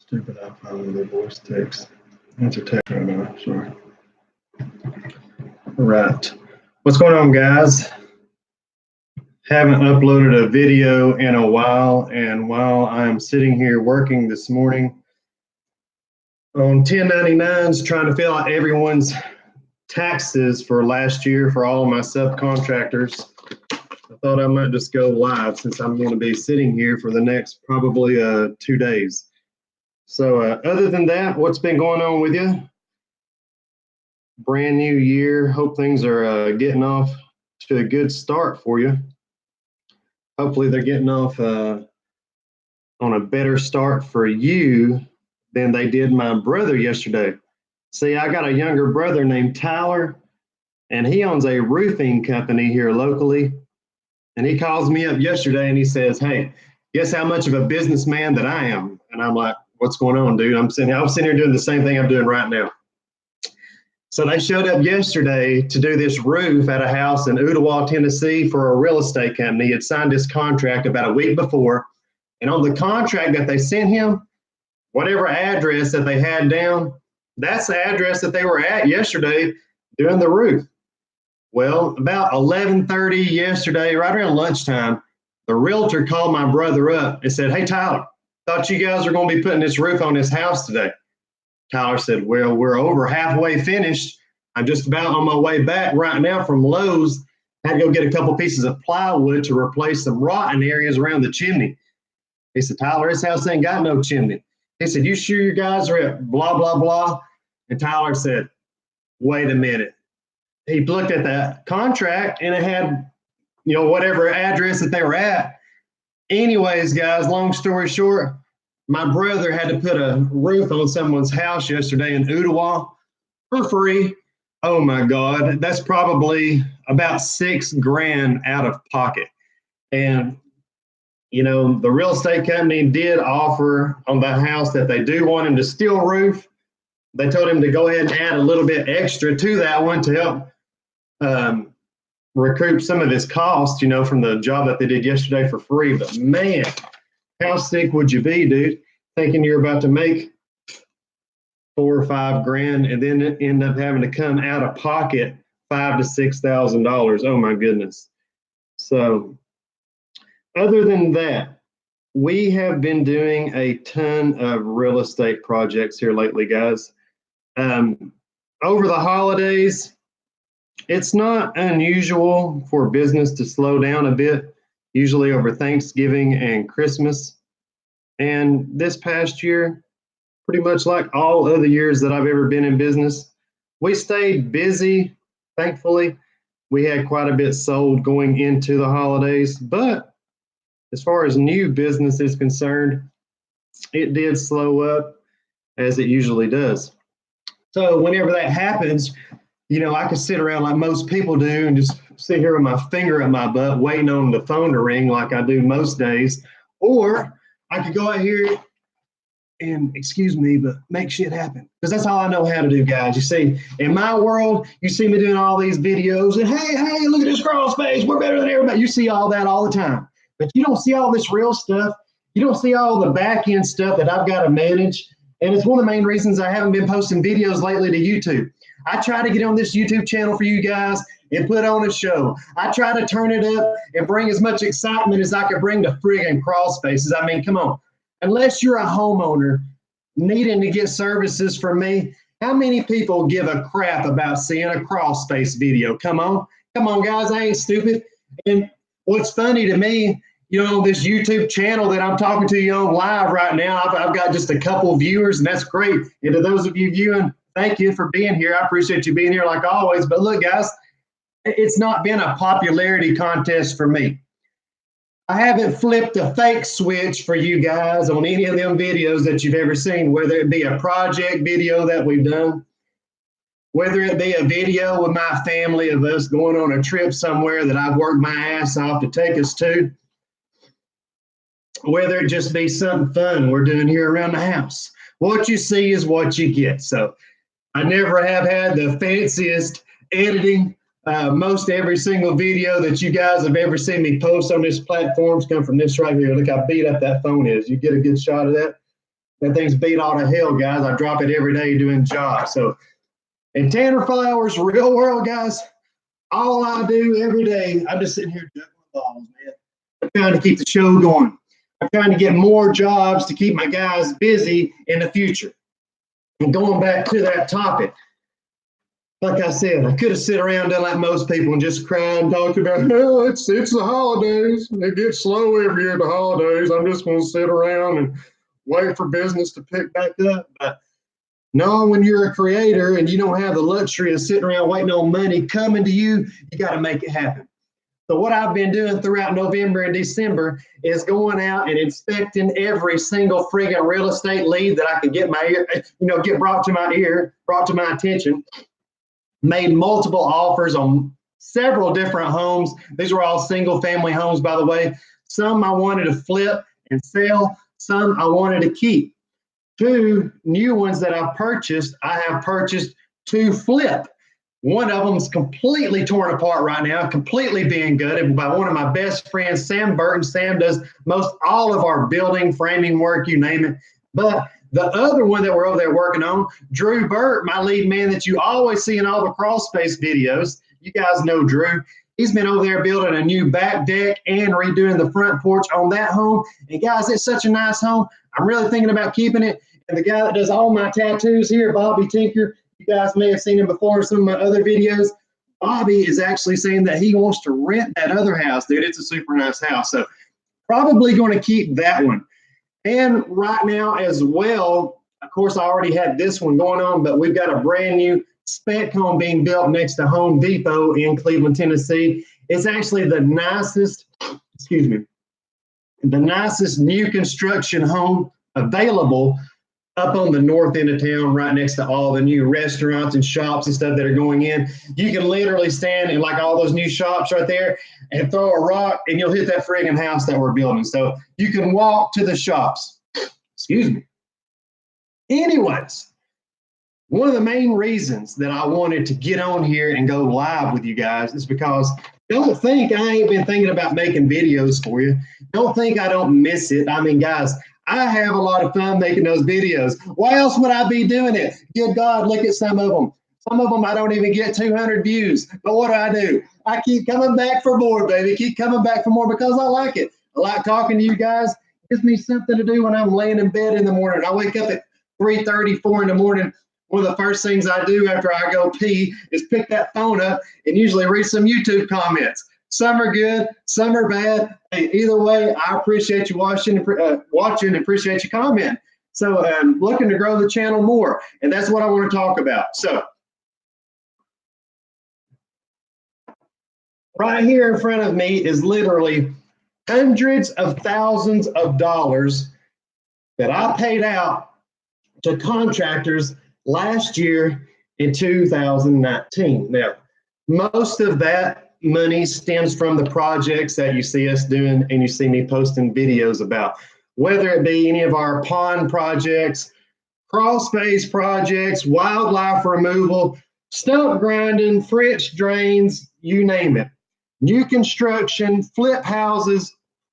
Stupid iPhone with a voice text. That's a text right now, sorry. All right. What's going on, guys? Haven't uploaded a video in a while, and while I'm sitting here working this morning on 1099s, trying to fill out everyone's taxes for last year for all of my subcontractors, I thought I might just go live since I'm going to be sitting here for the next probably 2 days. So other than that, what's been going on with you? Brand new year. Hope things are getting off to a good start for you. Hopefully they're getting off on a better start for you than they did my brother yesterday. See, I got a younger brother named Tyler, and he owns a roofing company here locally. And he calls me up yesterday and he says, "Hey, guess how much of a businessman that I am?" And I'm like, "What's going on, dude?" I was sitting here doing the same thing I'm doing right now. So they showed up yesterday to do this roof at a house in Ottawa, Tennessee for a real estate company. He had signed this contract about a week before. And on the contract that they sent him, whatever address that they had down, that's the address that they were at yesterday doing the roof. Well, about 11:30 yesterday, right around lunchtime, the realtor called my brother up and said, "Hey, Tyler, thought you guys were going to be putting this roof on this house today." Tyler said, "Well, we're over halfway finished. I'm just about on my way back right now from Lowe's. I had to go get a couple pieces of plywood to replace some rotten areas around the chimney." He said, "Tyler, this house ain't got no chimney." He said, "You sure you guys are at blah, blah, blah?" And Tyler said, "Wait a minute." He looked at that contract and it had, whatever address that they were at. Anyways, guys, long story short, my brother had to put a roof on someone's house yesterday in Ottawa for free. Oh my God, that's probably about $6,000 out of pocket. And, the real estate company did offer on the house that they do want him to steel roof. They told him to go ahead and add a little bit extra to that one to help recoup some of his costs, from the job that they did yesterday for free. But man, how sick would you be, dude, thinking you're about to make $4,000 or $5,000 and then end up having to come out of pocket $5,000 to $6,000? Oh my goodness. So other than that, we have been doing a ton of real estate projects here lately, guys. Over the holidays, it's not unusual for business to slow down a bit, usually over Thanksgiving and Christmas. And this past year, pretty much like all other years that I've ever been in business, we stayed busy, thankfully. We had quite a bit sold going into the holidays, but as far as new business is concerned, it did slow up as it usually does. So whenever that happens, I could sit around like most people do and just sit here with my finger at my butt waiting on the phone to ring like I do most days. Or I could go out here and, excuse me, but make shit happen. Because that's all I know how to do, guys. You see, in my world, you see me doing all these videos and, hey, look at this Crawlspace. We're better than everybody. You see all that all the time. But you don't see all this real stuff. You don't see all the back end stuff that I've got to manage. And it's one of the main reasons I haven't been posting videos lately to YouTube. I try to get on this YouTube channel for you guys and put on a show. I try to turn it up and bring as much excitement as I can bring to friggin' Crawlspaces. I mean, come on. Unless you're a homeowner needing to get services from me, how many people give a crap about seeing a Crawlspace video? Come on, guys, I ain't stupid. And what's funny to me, this YouTube channel that I'm talking to you on live right now, I've got just a couple viewers, and that's great. And to those of you viewing, thank you for being here. I appreciate you being here like always. But look, guys, it's not been a popularity contest for me. I haven't flipped a fake switch for you guys on any of them videos that you've ever seen, whether it be a project video that we've done, whether it be a video with my family of us going on a trip somewhere that I've worked my ass off to take us to, whether it just be something fun we're doing here around the house. What you see is what you get. So I never have had the fanciest editing. Most every single video that you guys have ever seen me post on this platform come from this right here. Look how beat up that phone is. You get a good shot of that. That thing's beat all to hell, guys. I drop it every day doing jobs. So, in Tanner Flowers, real world, guys, all I do every day, I'm just sitting here juggling balls, man. I'm trying to keep the show going. I'm trying to get more jobs to keep my guys busy in the future. And going back to that topic, like I said, I could have sit around done like most people and just cry and talk about, oh, it's the holidays. It gets slow every year at the holidays. I'm just going to sit around and wait for business to pick back up. But no, when you're a creator and you don't have the luxury of sitting around waiting on money coming to you, you got to make it happen. So what I've been doing throughout November and December is going out and inspecting every single friggin' real estate lead that I can get get brought to my attention. Made multiple offers on several different homes. These were all single family homes, by the way. Some I wanted to flip and sell. Some I wanted to keep. 2 new ones that I've purchased, I have purchased to flip. One of them is completely torn apart right now, completely being gutted by one of my best friends, Sam Burton. Sam does most all of our building, framing work, you name it. But the other one that we're over there working on, Drew Burt, my lead man that you always see in all the Crawlspace videos. You guys know Drew. He's been over there building a new back deck and redoing the front porch on that home. And guys, it's such a nice home. I'm really thinking about keeping it. And the guy that does all my tattoos here, Bobby Tinker, you guys may have seen him before in some of my other videos. Bobby is actually saying that he wants to rent that other house, dude. It's a super nice house. So probably going to keep that one. And right now as well, of course, I already had this one going on, but we've got a brand new spec home being built next to Home Depot in Cleveland, Tennessee. It's actually the nicest new construction home available up on the north end of town, right next to all the new restaurants and shops and stuff that are going in. You can literally stand in like all those new shops right there and throw a rock and you'll hit that friggin' house that we're building. So you can walk to the shops. Excuse me. Anyways, one of the main reasons that I wanted to get on here and go live with you guys is because don't think I ain't been thinking about making videos for you. Don't think I don't miss it. I mean, guys, I have a lot of fun making those videos. Why else would I be doing it? Good God, look at some of them. Some of them I don't even get 200 views. But what do? I keep coming back for more, baby. Keep coming back for more because I like it. I like talking to you guys. It gives me something to do when I'm laying in bed in the morning. I wake up at 3:30, 4 in the morning. One of the first things I do after I go pee is pick that phone up and usually read some YouTube comments. Some are good, some are bad. Hey, either way, I appreciate you watching and appreciate you commenting. So I'm looking to grow the channel more, and that's what I want to talk about. So right here in front of me is literally hundreds of thousands of dollars that I paid out to contractors last year in 2019. Now, most of that money stems from the projects that you see us doing and you see me posting videos about, whether it be any of our pond projects, Crawlspace projects, wildlife removal, stump grinding, French drains, you name it. New construction, flip houses,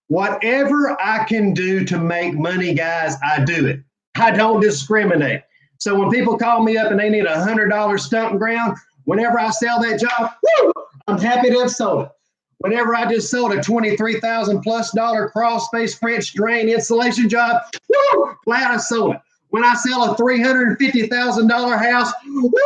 whatever I can do to make money, guys, I do it. I don't discriminate. So when people call me up and they need a $100 stump ground, whenever I sell that job, woo, I'm happy to have sold it. Whenever I just sold a $23,000+ Crawlspace French drain installation job, woo, glad I sold it. When I sell a $350,000 house, woo, boy,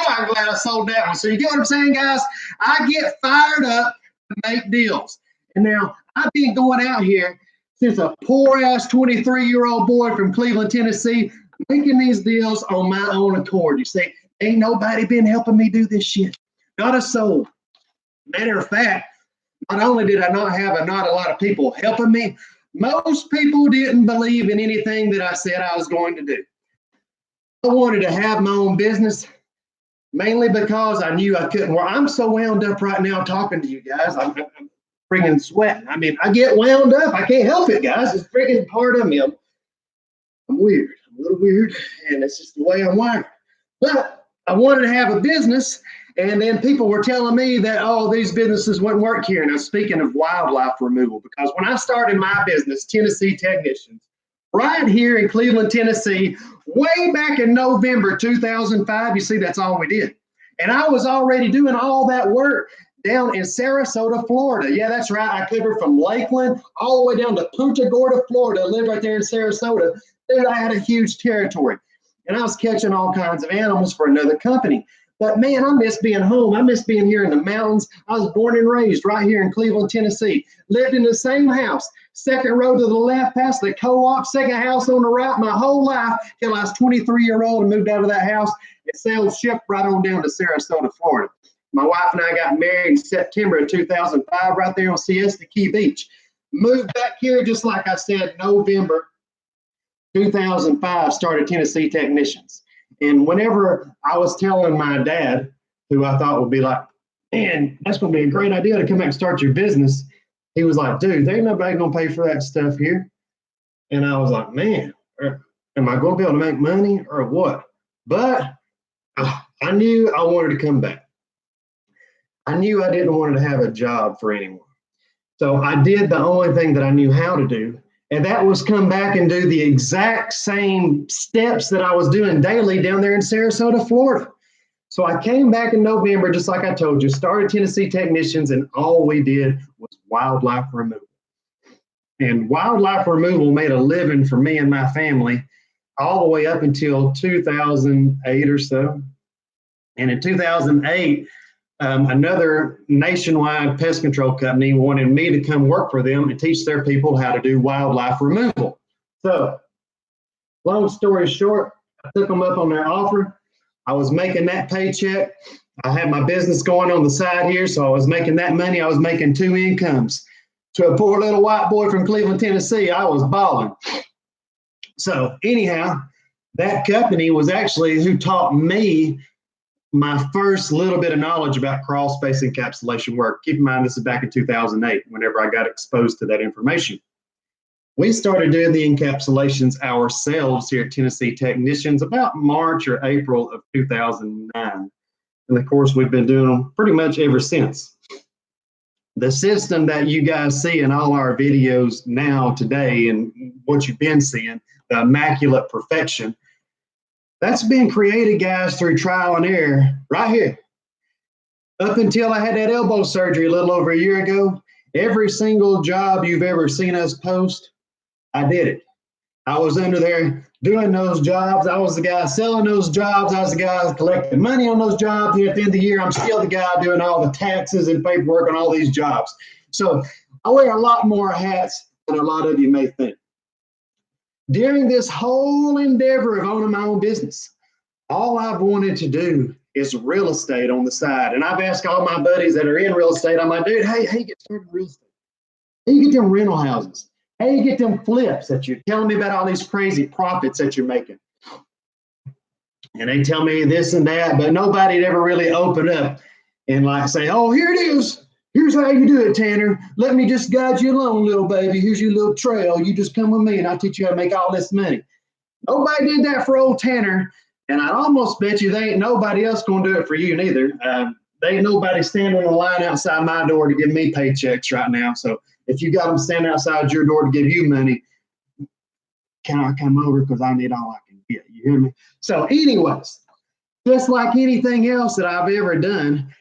I'm glad I sold that one. So you get what I'm saying, guys? I get fired up to make deals. And now I've been going out here since a poor-ass 23-year-old boy from Cleveland, Tennessee, making these deals on my own accord. You see, ain't nobody been helping me do this shit. Not a soul. Matter of fact, not only did I not have not a lot of people helping me, most people didn't believe in anything that I said I was going to do. I wanted to have my own business, mainly because I knew I couldn't work. I'm so wound up right now talking to you guys. I'm freaking sweating. I mean, I get wound up. I can't help it, guys. It's freaking part of me. I'm weird. I'm a little weird, and it's just the way I'm wired. But I wanted to have a business, and then people were telling me that, oh, these businesses wouldn't work here. Now, speaking of wildlife removal, because when I started my business, Tennessee Technicians, right here in Cleveland, Tennessee, way back in November 2005. You see, that's all we did. And I was already doing all that work down in Sarasota, Florida. Yeah, that's right. I covered from Lakeland all the way down to Punta Gorda, Florida. I lived right there in Sarasota. Dude, I had a huge territory. And I was catching all kinds of animals for another company. But man, I miss being home. I miss being here in the mountains. I was born and raised right here in Cleveland, Tennessee. Lived in the same house, second row to the left, past the co-op, second house on the right, my whole life till I was 23-year-old and moved out of that house and sailed ship right on down to Sarasota, Florida. My wife and I got married in September of 2005 right there on Siesta Key Beach. Moved back here, just like I said, November 2005, started Tennessee Technicians. And whenever I was telling my dad, who I thought would be like, man, that's going to be a great idea to come back and start your business, he was like, dude, there ain't nobody going to pay for that stuff here. And I was like, man, am I going to be able to make money or what? But I knew I wanted to come back. I knew I didn't want to have a job for anyone. So I did the only thing that I knew how to do. And that was come back and do the exact same steps that I was doing daily down there in Sarasota, Florida. So I came back in November, just like I told you, started Tennessee Technicians, and all we did was wildlife removal. And wildlife removal made a living for me and my family all the way up until 2008 or so. And in 2008, another nationwide pest control company wanted me to come work for them and teach their people how to do wildlife removal. So, long story short, I took them up on their offer. I was making that paycheck. I had my business going on the side here, so I was making that money. I was making two incomes. To a poor little white boy from Cleveland, Tennessee, I was balling. So, anyhow, that company was actually who taught me my first little bit of knowledge about Crawlspace encapsulation work. Keep in mind, this is back in 2008, whenever I got exposed to that information. We started doing the encapsulations ourselves here at Tennessee Technicians about March or April of 2009. And of course, we've been doing them pretty much ever since. The system that you guys see in all our videos now today and what you've been seeing, the immaculate perfection, that's been created, guys, through trial and error right here. Up until I had that elbow surgery a little over a year ago, every single job you've ever seen us post, I did it. I was under there doing those jobs. I was the guy selling those jobs. I was the guy collecting money on those jobs. And at the end of the year, I'm still the guy doing all the taxes and paperwork on all these jobs. So I wear a lot more hats than a lot of you may think. During this whole endeavor of owning my own business, all I've wanted to do is real estate on the side. And I've asked all my buddies that are in real estate, I'm like, dude, how you get started in real estate? How you get them rental houses? How you get them flips that you're telling me about all these crazy profits that you're making? And they tell me this and that, but nobody'd ever really open up and like say, oh, here it is. Here's how you do it, Tanner. Let me just guide you along, little baby. Here's your little trail. You just come with me and I'll teach you how to make all this money. Nobody did that for old Tanner. And I'd almost bet you they ain't nobody else going to do it for you neither. They ain't nobody standing in a line outside my door to give me paychecks right now. So if you got them standing outside your door to give you money, can I come over because I need all I can get? You hear me? So anyways, just like anything else that I've ever done,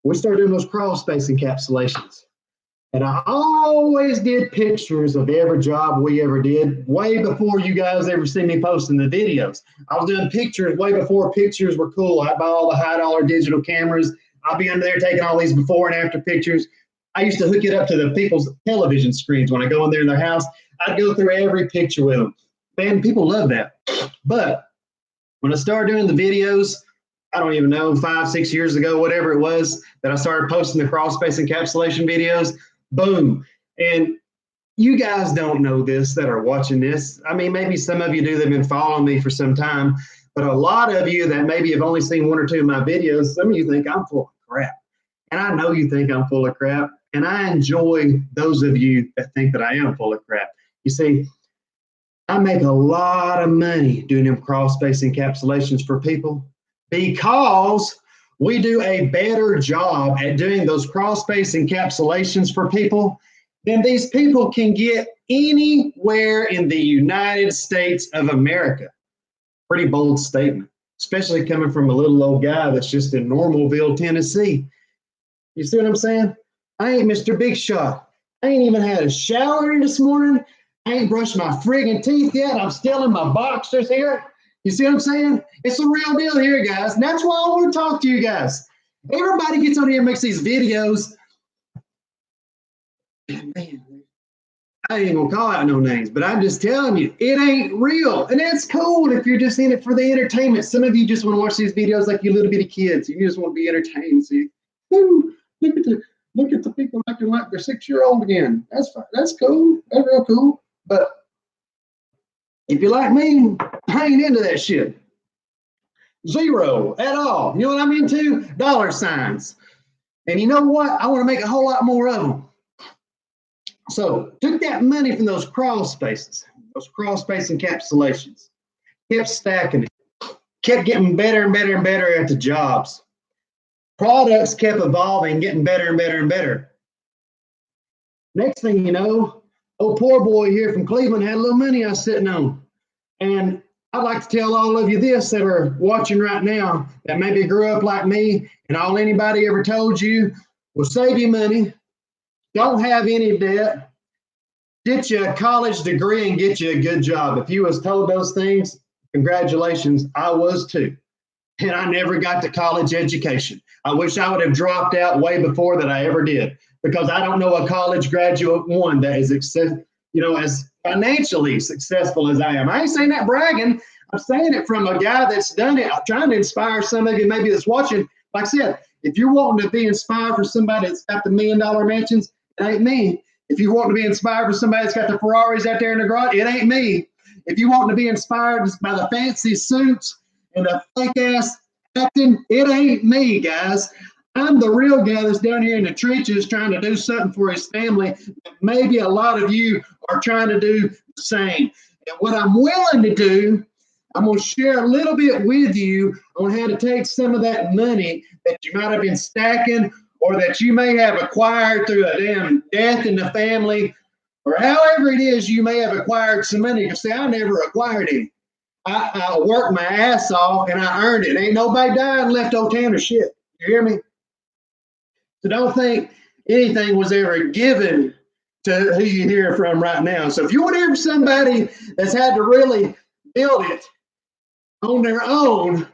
we started doing those Crawlspace encapsulations. And I always did pictures of every job we ever did, way before you guys ever see me posting the videos. I was doing pictures way before pictures were cool. I'd buy all the high-dollar digital cameras. I'd be under there taking all these before and after pictures. I used to hook it up to the people's television screens when I go in there in their house. I'd go through every picture with them. Man, people love that. But when I started doing the videos, I don't even know, 5-6 years ago, whatever it was, that I started posting the Crawlspace encapsulation videos, boom. And you guys don't know this that are watching this. I mean, maybe some of you do. They've been following me for some time. But a lot of you that maybe have only seen 1 or 2 of my videos, some of you think I'm full of crap. And I know you think I'm full of crap. And I enjoy those of you that think that I am full of crap. You see, I make a lot of money doing them Crawlspace encapsulations for people because we do a better job at doing those Crawlspace encapsulations for people than these people can get anywhere in the United States of America. Pretty bold statement, especially coming from a little old guy that's just in Normalville, Tennessee. You see what I'm saying? I ain't Mr. Big Shot. I ain't even had a shower this morning. I ain't brushed my friggin' teeth yet. I'm still in my boxers here. You see what I'm saying? It's a real deal here, guys. And that's why I want to talk to you guys. Everybody gets on here and makes these videos. Man, I ain't gonna call out no names, but I'm just telling you, it ain't real. And that's cool if you're just in it for the entertainment. Some of you just want to watch these videos like you little bitty kids. You just want to be entertained. See, ooh, look at the people acting like they're 6-year-old again. That's fine. That's cool. That's real cool. But if you're like me, I ain't into that shit. Zero at all. You know what I'm into? Dollar signs. And you know what? I want to make a whole lot more of them. So took that money from those Crawlspaces, those Crawlspace encapsulations, kept stacking it, kept getting better and better and better at the jobs. Products kept evolving, getting better and better and better. Next thing you know, old poor boy here from Cleveland had a little money I was sitting on. And I'd like to tell all of you this that are watching right now that maybe grew up like me, and all anybody ever told you will save you money, don't have any debt, get you a college degree and get you a good job. If you was told those things, congratulations, I was too. And I never got the college education. I wish I would have dropped out way before that I ever did, because I don't know a college graduate one that is as financially successful as I am. I ain't saying that bragging. I'm saying it from a guy that's done it. I'm trying to inspire some of you maybe that's watching. Like I said, if you're wanting to be inspired for somebody that's got the $1 million mansions, it ain't me. If you want to be inspired for somebody that's got the Ferraris out there in the garage, it ain't me. If you want to be inspired by the fancy suits and the fake ass acting, it ain't me, guys. I'm the real guy that's down here in the trenches trying to do something for his family. Maybe a lot of you are trying to do the same. And what I'm willing to do, I'm going to share a little bit with you on how to take some of that money that you might have been stacking or that you may have acquired through a damn death in the family, or however it is you may have acquired some money. You say, I never acquired any. I worked my ass off and I earned it. Ain't nobody dying left old Tanner shit. You hear me? So don't think anything was ever given to who you hear from right now. So if you want to hear from somebody that's had to really build it on their own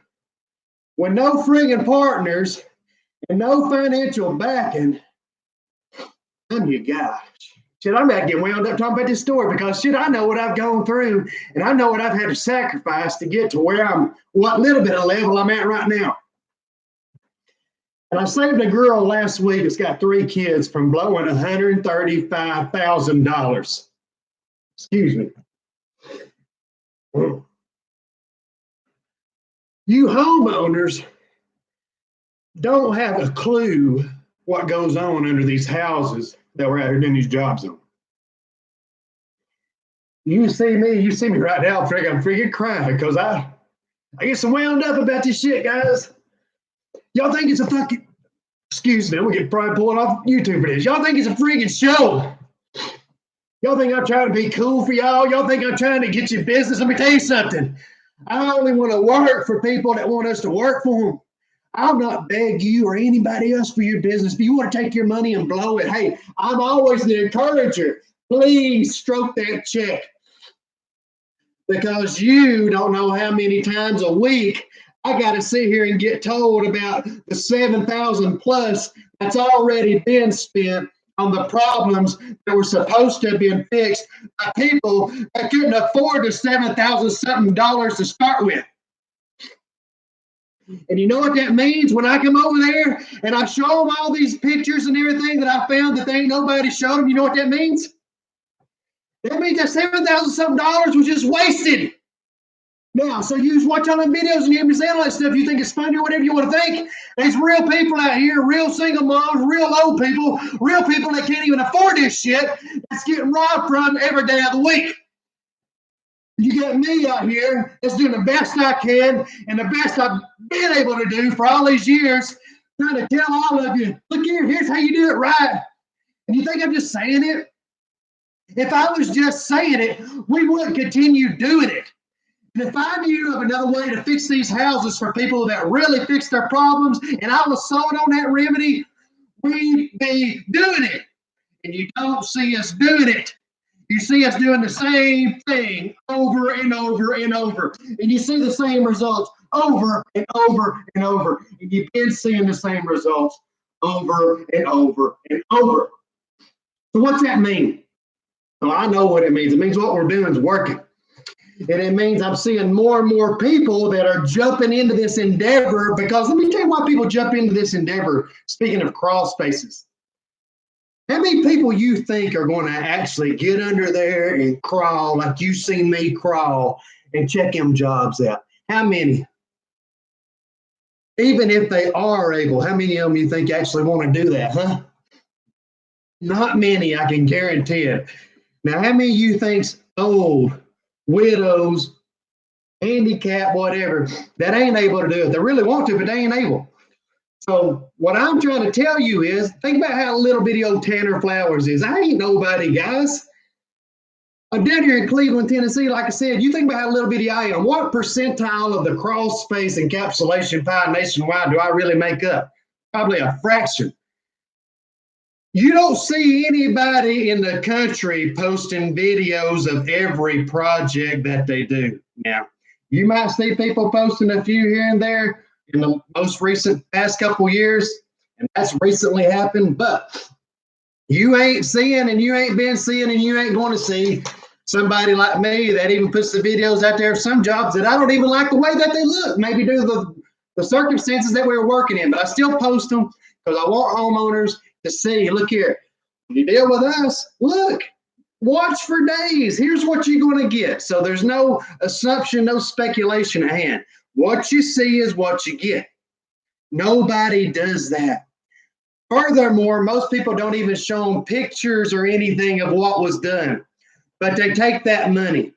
with no friggin' partners and no financial backing, I'm your guy. Shit, I'm about to get wound up talking about this story because shit, I know what I've gone through and I know what I've had to sacrifice to get to where what little bit of level I'm at right now. And I saved a girl last week that's got 3 kids from blowing $135,000. Excuse me. You homeowners don't have a clue what goes on under these houses that we're out here doing these jobs on. You see me right now, I'm freaking crying because I get so wound up about this shit, guys. Y'all think it's a fucking, excuse me, I'm gonna get probably pulling off YouTube for this. Y'all think it's a freaking show. Y'all think I'm trying to be cool for y'all. Y'all think I'm trying to get you business. Let me tell you something. I only want to work for people that want us to work for them. I'll not beg you or anybody else for your business. If you want to take your money and blow it, hey, I'm always the encourager. Please stroke that check. Because you don't know how many times a week I got to sit here and get told about the 7,000 plus that's already been spent on the problems that were supposed to have been fixed by people that couldn't afford the $7,000 something to start with. And you know what that means? When I come over there and I show them all these pictures and everything that I found that ain't nobody showed them, you know what that means? That means that $7,000 something was just wasted. Now, so you watch all them videos and you hear me say all that stuff, you think it's funny or whatever you want to think. There's real people out here, real single moms, real old people, real people that can't even afford this shit that's getting robbed from every day of the week. You got me out here that's doing the best I can and the best I've been able to do for all these years, trying to tell all of you, look here, here's how you do it right. And you think I'm just saying it? If I was just saying it, we wouldn't continue doing it. And if I knew of another way to fix these houses for people that really fix their problems, and I was sold on that remedy, we'd be doing it. And you don't see us doing it. You see us doing the same thing over and over and over. And you see the same results over and over and over. And you've been seeing the same results over and over and over. So what's that mean? Well, I know what it means. It means what we're doing is working. And it means I'm seeing more and more people that are jumping into this endeavor, because let me tell you why people jump into this endeavor. Speaking of crawl spaces, how many people you think are going to actually get under there and crawl like you seen me crawl and check them jobs out? How many? Even if they are able, how many of them you think actually want to do that, huh? Not many, I can guarantee it. Now, how many of you think's old, widows, handicapped, whatever, that ain't able to do it? They really want to, but they ain't able. So what I'm trying to tell you is, think about how little bitty old Tanner Flowers is. I ain't nobody, guys. I'm down here in Cleveland, Tennessee. Like I said, you think about how little bitty I am. What percentile of the Crawlspace encapsulation pie nationwide do I really make up? Probably a fraction. You don't see anybody in the country posting videos of every project that they do. Now, you might see people posting a few here and there in the most recent past couple years, and that's recently happened, but you ain't seeing, and you ain't been seeing, and you ain't going to see somebody like me that even puts the videos out there of some jobs that I don't even like the way that they look, maybe due to the circumstances that we were working in, but I still post them because I want homeowners to see, look here, when you deal with us, look, watch for days. Here's what you're going to get. So there's no assumption, no speculation at hand. What you see is what you get. Nobody does that. Furthermore, most people don't even show them pictures or anything of what was done, but they take that money.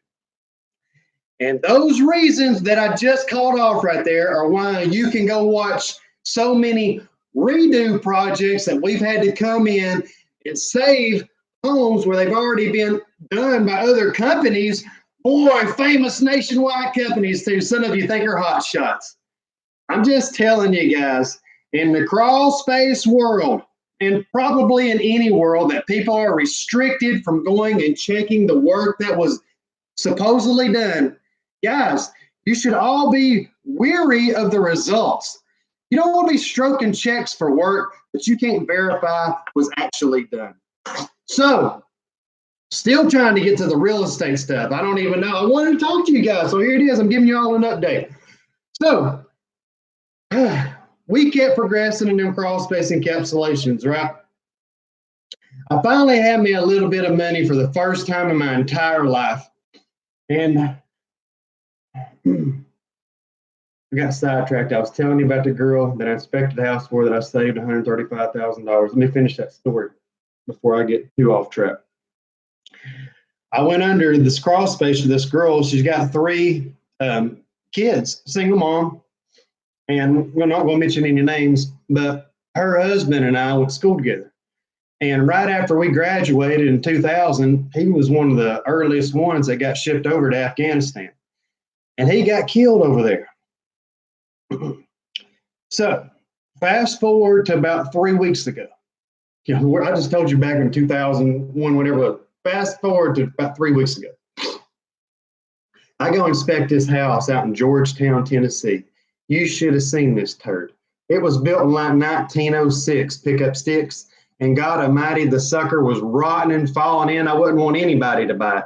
And those reasons that I just called off right there are why you can go watch so many redo projects that we've had to come in and save homes where they've already been done by other companies, boy, famous nationwide companies too. Some of you think are hot shots. I'm just telling you guys, in the crawl space world, and probably in any world that people are restricted from going and checking the work that was supposedly done, guys, you should all be weary of the results. You don't want to be stroking checks for work that you can't verify was actually done. So, still trying to get to the real estate stuff. I don't even know. I wanted to talk to you guys, so here it is. I'm giving you all an update. So, we kept progressing in them Crawlspace encapsulations, right? I finally had me a little bit of money for the first time in my entire life. And I got sidetracked. I was telling you about the girl that I inspected the house for that I saved $135,000. Let me finish that story before I get too off track. I went under this crawl space for this girl. She's got 3 kids, single mom, and we're not going to mention any names, but her husband and I went to school together. And right after we graduated in 2000, he was one of the earliest ones that got shipped over to Afghanistan. And he got killed over there. So fast forward to about 3 weeks ago. You know, I just told you back in 2001, whatever. Fast forward to about 3 weeks ago. I go inspect this house out in Georgetown, Tennessee. You should have seen this turd. It was built in like 1906, pickup sticks. And God Almighty, the sucker was rotting and falling in. I wouldn't want anybody to buy it.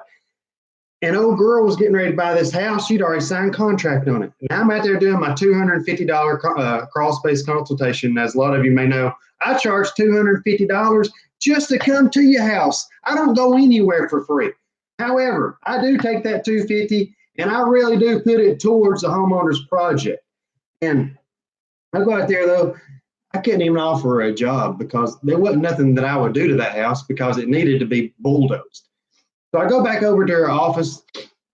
And old girl was getting ready to buy this house. She'd already signed contract on it. Now I'm out there doing my $250 crawl space consultation. As a lot of you may know, I charge $250 just to come to your house. I don't go anywhere for free. However, I do take that $250 and I really do put it towards the homeowner's project. And I go out there though, I couldn't even offer a job because there wasn't nothing that I would do to that house because it needed to be bulldozed. So I go back over to her office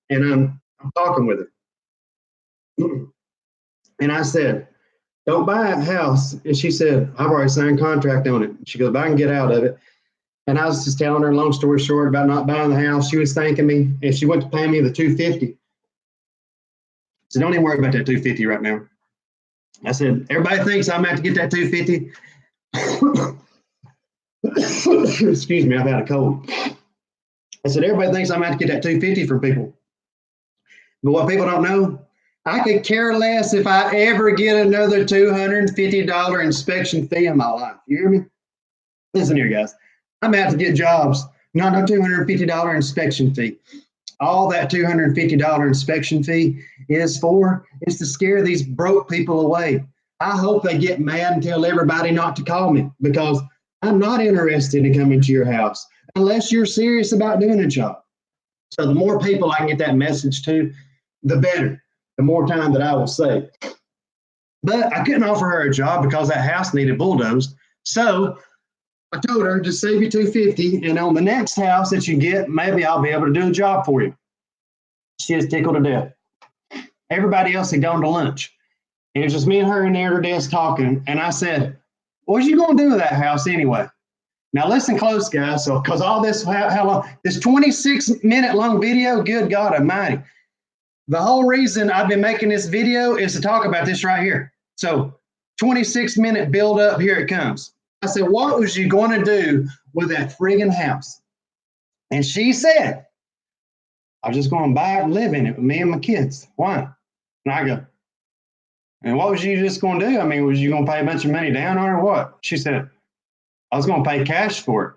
and I'm talking with her. And I said, don't buy a house. And she said, I've already signed contract on it. She goes, but I can get out of it. And I was just telling her, long story short, about not buying the house. She was thanking me, and she went to pay me the $250. So don't even worry about that $250 right now. I said, everybody thinks I'm out to get that $250. Excuse me, I've had a cold. I said, everybody thinks I'm out to get that $250 from people. But what people don't know, I could care less if I ever get another $250 inspection fee in my life. You hear me? Listen here, guys. I'm out to get jobs, not a $250 inspection fee. All that $250 inspection fee is to scare these broke people away. I hope they get mad and tell everybody not to call me, because I'm not interested in coming to your house unless you're serious about doing a job. So the more people I can get that message to, the better, the more time that I will save. But I couldn't offer her a job because that house needed bulldozed. So I told her, just save you $250, and on the next house that you get, maybe I'll be able to do a job for you. She was tickled to death. Everybody else had gone to lunch. And it was just me and her in there at her desk talking. And I said, what are you going to do with that house anyway? Now listen close, guys. So, because all this, how long? This 26-minute long video, good God Almighty. The whole reason I've been making this video is to talk about this right here. So 26-minute build up, here it comes. I said, what was you going to do with that friggin' house? And she said, I was just going to buy it and live in it with me and my kids. Why? And I go, and what was you just going to do? I mean, was you going to pay a bunch of money down on it or what? She said, I was going to pay cash for it.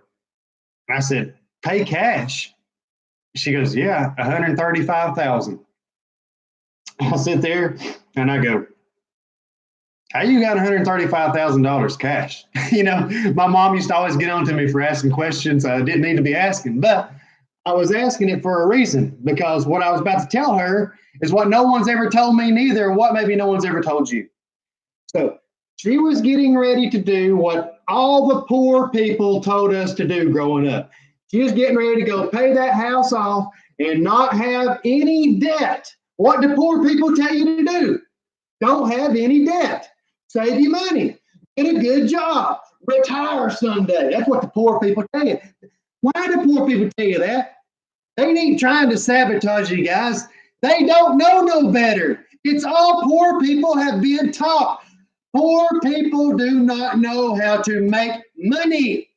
And I said, pay cash? She goes, yeah, $135,000. I sit there and I go, how you got $135,000 cash? You know, my mom used to always get on to me for asking questions I didn't need to be asking, but I was asking it for a reason, because what I was about to tell her is what no one's ever told me neither, what maybe no one's ever told you. So she was getting ready to do what all the poor people told us to do growing up. She was getting ready to go pay that house off and not have any debt. What do poor people tell you to do? Don't have any debt. Save your money. Get a good job. Retire someday. That's what the poor people tell you. Why do poor people tell you that? They ain't trying to sabotage you guys. They don't know no better. It's all poor people have been taught. Poor people do not know how to make money.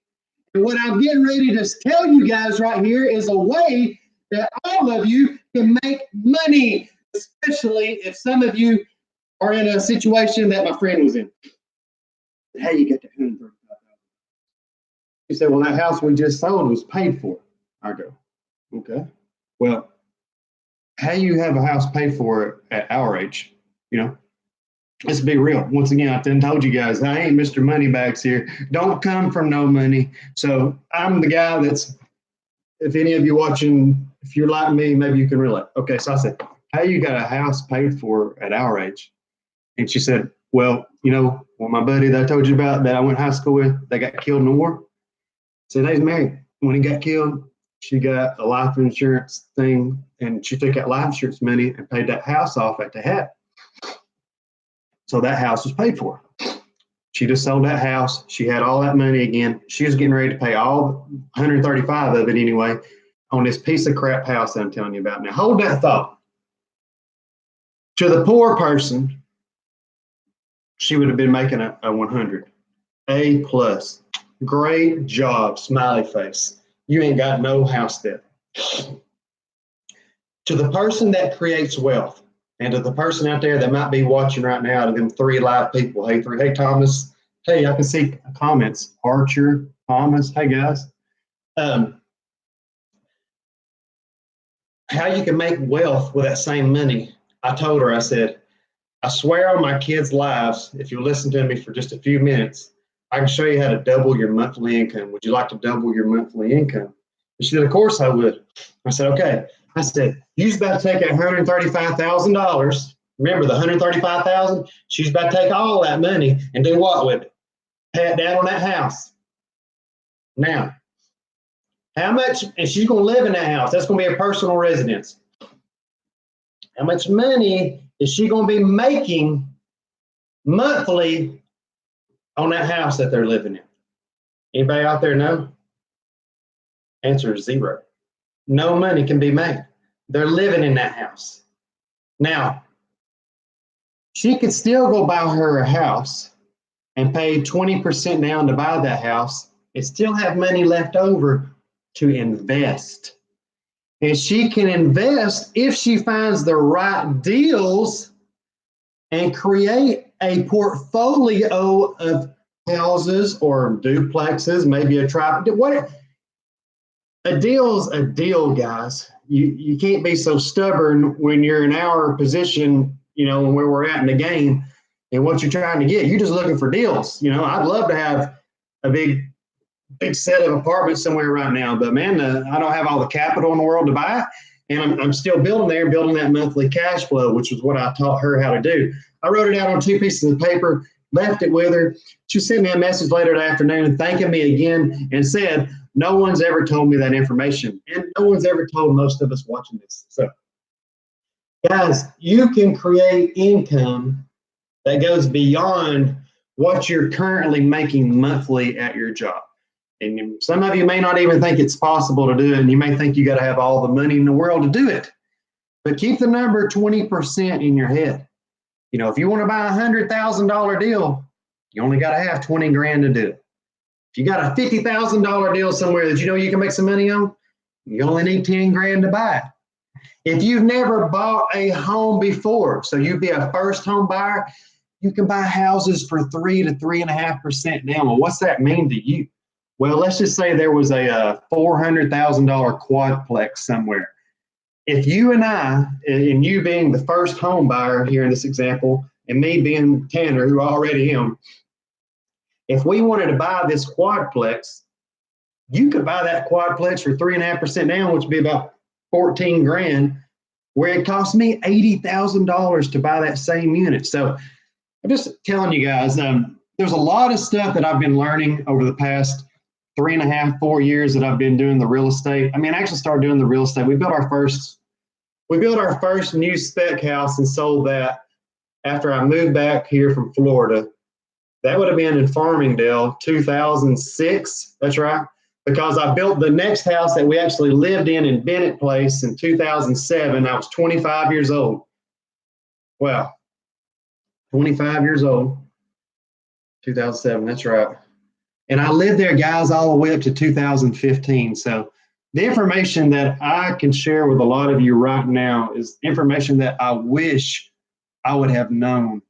And what I'm getting ready to tell you guys right here is a way that all of you can make money, especially if some of you are in a situation that my friend was in. How you get that $135,000? He said, well, that house we just sold was paid for. I go, okay. Well, how you have a house paid for at our age? You know, let's be real. Once again, I done told you guys, I ain't Mr. Moneybags here. Don't come from no money. So I'm the guy that's, if any of you watching, if you're like me, maybe you can relate. Okay, so I said, how you got a house paid for at our age? And she said, well, you know, my buddy that I told you about that I went to high school with, they got killed in the war. Said he's married. When he got killed, she got a life insurance thing, and she took that life insurance money and paid that house off at the hat. So that house was paid for. She just sold that house. She had all that money again. She was getting ready to pay all 135 of it anyway on this piece of crap house that I'm telling you about. Now hold that thought. To the poor person, she would have been making a 100. A plus. Great job, smiley face. You ain't got no house debt. To the person that creates wealth, and to the person out there that might be watching right now, to them 3 live people. Hey, Thomas. Hey, I can see comments. Archer, Thomas. Hey, guys. How you can make wealth with that same money. I told her, I said, I swear on my kids' lives, if you listen to me for just a few minutes, I can show you how to double your monthly income. Would you like to double your monthly income? And she said, of course I would. I said, okay. I said, you're about to take that $135,000. Remember the $135,000? She's about to take all that money and do what with it? Pay it down on that house. Now, how much, and she's going to live in that house. That's going to be a personal residence. How much money is she going to be making monthly on that house that they're living in? Anybody out there know? Answer is zero. No money can be made. They're living in that house. Now, she could still go buy her a house and pay 20% down to buy that house and still have money left over to invest. And she can invest if she finds the right deals and create a portfolio of houses or duplexes, maybe a triplex. What a deal's a deal, guys. You can't be so stubborn when you're in our position, you know, where we're at in the game and what you're trying to get. You're just looking for deals. You know, I'd love to have a big set of apartments somewhere right now, but man, I don't have all the capital in the world to buy it. And I'm still building that monthly cash flow, which is what I taught her how to do. I wrote it out on 2 pieces of paper, left it with her. She sent me a message later that afternoon thanking me again and said, no one's ever told me that information. And no one's ever told most of us watching this. So, guys, you can create income that goes beyond what you're currently making monthly at your job. And some of you may not even think it's possible to do it, and you may think you got to have all the money in the world to do it. But keep the number 20% in your head. You know, if you want to buy a $100,000 deal, you only got to have 20 grand to do it. If you got a $50,000 deal somewhere that you know you can make some money on, you only need 10 grand to buy it. If you've never bought a home before, so you'd be a first home buyer, you can buy houses for 3 to 3.5% down. Well, what's that mean to you? Well, let's just say there was a $400,000 quadplex somewhere. If you and I, and you being the first home buyer here in this example, and me being Tanner, who I already am, if we wanted to buy this quadplex, you could buy that quadplex for 3.5% down, which would be about 14 grand, where it cost me $80,000 to buy that same unit. So I'm just telling you guys, there's a lot of stuff that I've been learning over the past 3.5, 4 years that I've been doing the real estate. I mean, I actually started doing the real estate. We built our first new spec house and sold that after I moved back here from Florida. That would have been in Farmingdale, 2006. That's right. Because I built the next house that we actually lived in Bennett Place in 2007. I was 25 years old. Wow. 25 years old. 2007. That's right. And I lived there, guys, all the way up to 2015. So the information that I can share with a lot of you right now is information that I wish I would have known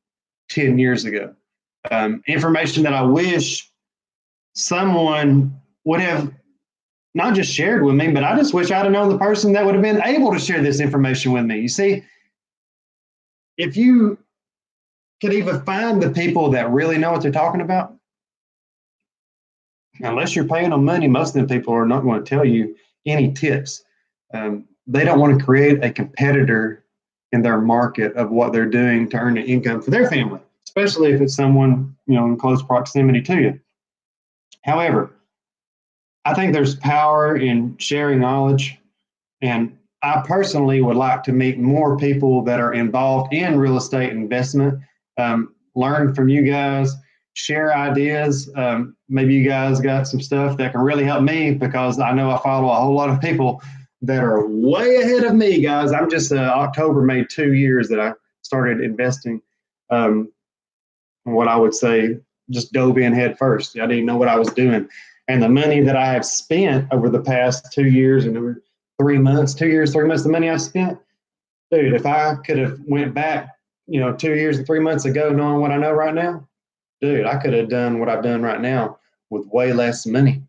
10 years ago. Information that I wish someone would have not just shared with me, but I just wish I'd have known the person that would have been able to share this information with me. You see, if you could even find the people that really know what they're talking about, unless you're paying them money, most of the people are not going to tell you any tips. They don't want to create a competitor in their market of what they're doing to earn an income for their family, especially if it's someone, you know, in close proximity to you. However, I think there's power in sharing knowledge, and I personally would like to meet more people that are involved in real estate investment, learn from you guys, share ideas. Maybe you guys got some stuff that can really help me, because I know I follow a whole lot of people that are way ahead of me, guys. I'm just October made 2 years that I started investing. What I would say, just dove in head first. I didn't even know what I was doing. And the money that I have spent over the past 2 years and 3 months, 2 years, 3 months, the money I spent, dude, if I could have went back, 2 years and 3 months ago, knowing what I know right now, dude, I could have done what I've done right now with way less money.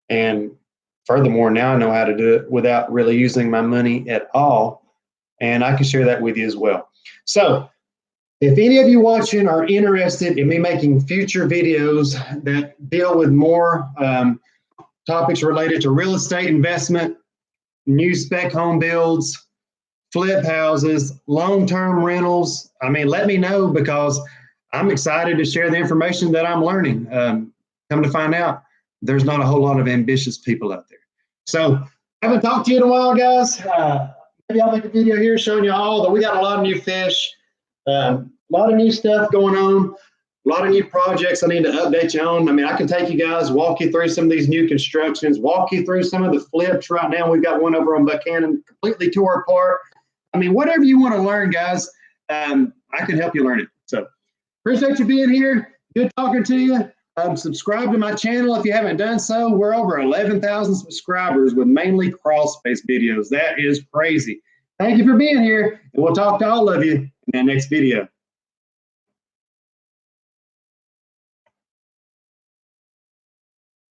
And furthermore, now I know how to do it without really using my money at all. And I can share that with you as well. So if any of you watching are interested in me making future videos that deal with more topics related to real estate investment, new spec home builds, flip houses, long-term rentals, I mean, let me know, because I'm excited to share the information that I'm learning. Come to find out, there's not a whole lot of ambitious people out there. So I haven't talked to you in a while, guys. Maybe I'll make a video here showing you all that we got a lot of new fish. A lot of new stuff going on. A lot of new projects I need to update you on. I mean, I can take you guys, walk you through some of these new constructions, walk you through some of the flips. Right now, we've got one over on Buchanan completely tore apart. I mean, whatever you want to learn, guys, I can help you learn it. So appreciate you being here. Good talking to you. Subscribe to my channel if you haven't done so. We're over 11,000 subscribers with mainly Crawlspace videos. That is crazy. Thank you for being here, and we'll talk to all of you in that next video.